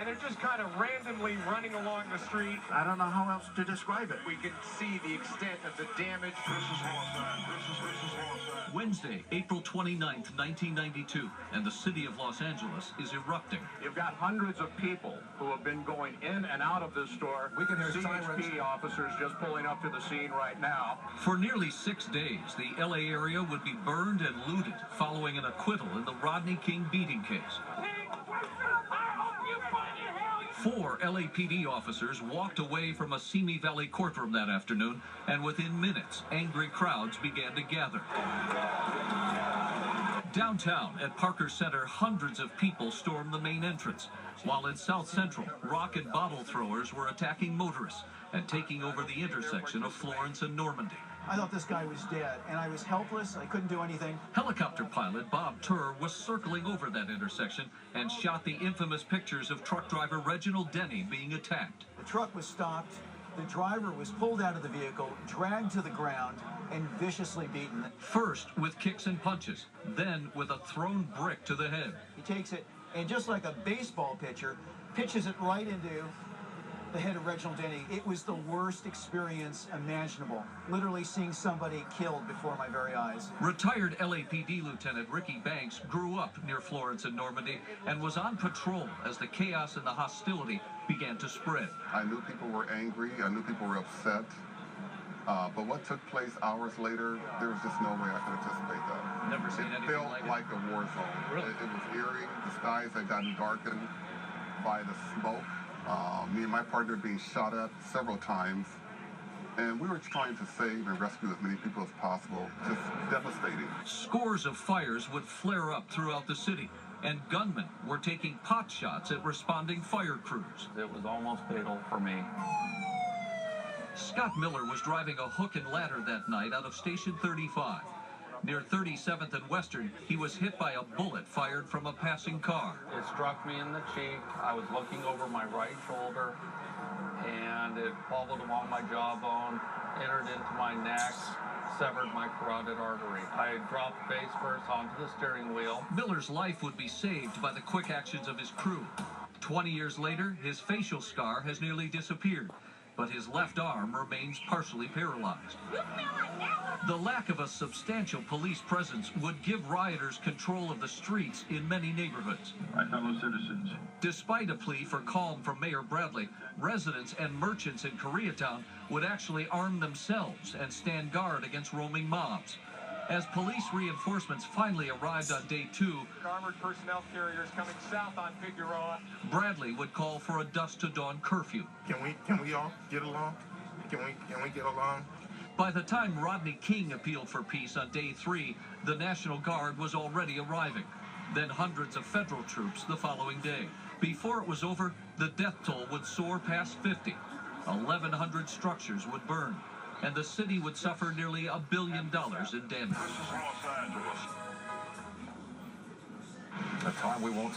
they're just kind of randomly running along the street. I don't know how else to describe it. We can see the extent of the damage. Wednesday, April 29th, 1992, and the city of Los Angeles is erupting. You've got hundreds of people who have been going in and out of this store. We can hear CHP officers just pulling up to the scene right now. For nearly 6 days, the L.A. area would be burned and looted following an acquittal in the Rodney King beating case. 4 LAPD officers walked away from a Simi Valley courtroom that afternoon, and within minutes, angry crowds began to gather. Downtown at Parker Center, hundreds of people stormed the main entrance, while in South Central, rock and bottle throwers were attacking motorists and taking over the intersection of Florence and Normandy. I thought this guy was dead, and I was helpless. I couldn't do anything. Helicopter pilot Bob Turr was circling over that intersection and shot the infamous pictures of truck driver Reginald Denny being attacked. The truck was stopped. The driver was pulled out of the vehicle, dragged to the ground, and viciously beaten. First with kicks and punches, then with a thrown brick to the head. He takes it, and just like a baseball pitcher, pitches it right into the head of Reginald Denny. It was the worst experience imaginable. Literally seeing somebody killed before my very eyes. Retired LAPD Lieutenant Ricky Banks grew up near Florence and Normandy and was on patrol as the chaos and the hostility began to spread. I knew people were angry. I knew people were upset. But what took place hours later, there was just no way I could anticipate that. Never seen anything like it. It felt like a war zone. Really? It was eerie. The skies had gotten darkened by the smoke. Me and my partner being shot at several times, and we were trying to save and rescue as many people as possible. Just devastating. Scores of fires would flare up throughout the city, and gunmen were taking pot shots at responding fire crews. It was almost fatal for me. Scott Miller was driving a hook and ladder that night out of Station 35. Near 37th and Western, he was hit by a bullet fired from a passing car. It struck me in the cheek. I was looking over my right shoulder, and it followed along my jawbone, entered into my neck, severed my carotid artery. I dropped face first onto the steering wheel. Miller's life would be saved by the quick actions of his crew. 20 years later, his facial scar has nearly disappeared, but his left arm remains partially paralyzed. The lack of a substantial police presence would give rioters control of the streets in many neighborhoods. My fellow citizens. Despite a plea for calm from Mayor Bradley, residents and merchants in Koreatown would actually arm themselves and stand guard against roaming mobs. As police reinforcements finally arrived on day 2, Armored personnel carriers coming south on Figueroa. Bradley would call for a dusk to dawn curfew. Can we all get along? Can we get along? By the time Rodney King appealed for peace on day 3, the National Guard was already arriving. Then hundreds of federal troops the following day. Before it was over, the death toll would soar past 50. 1,100 structures would burn, and the city would suffer nearly $1 billion in damage. A time we won't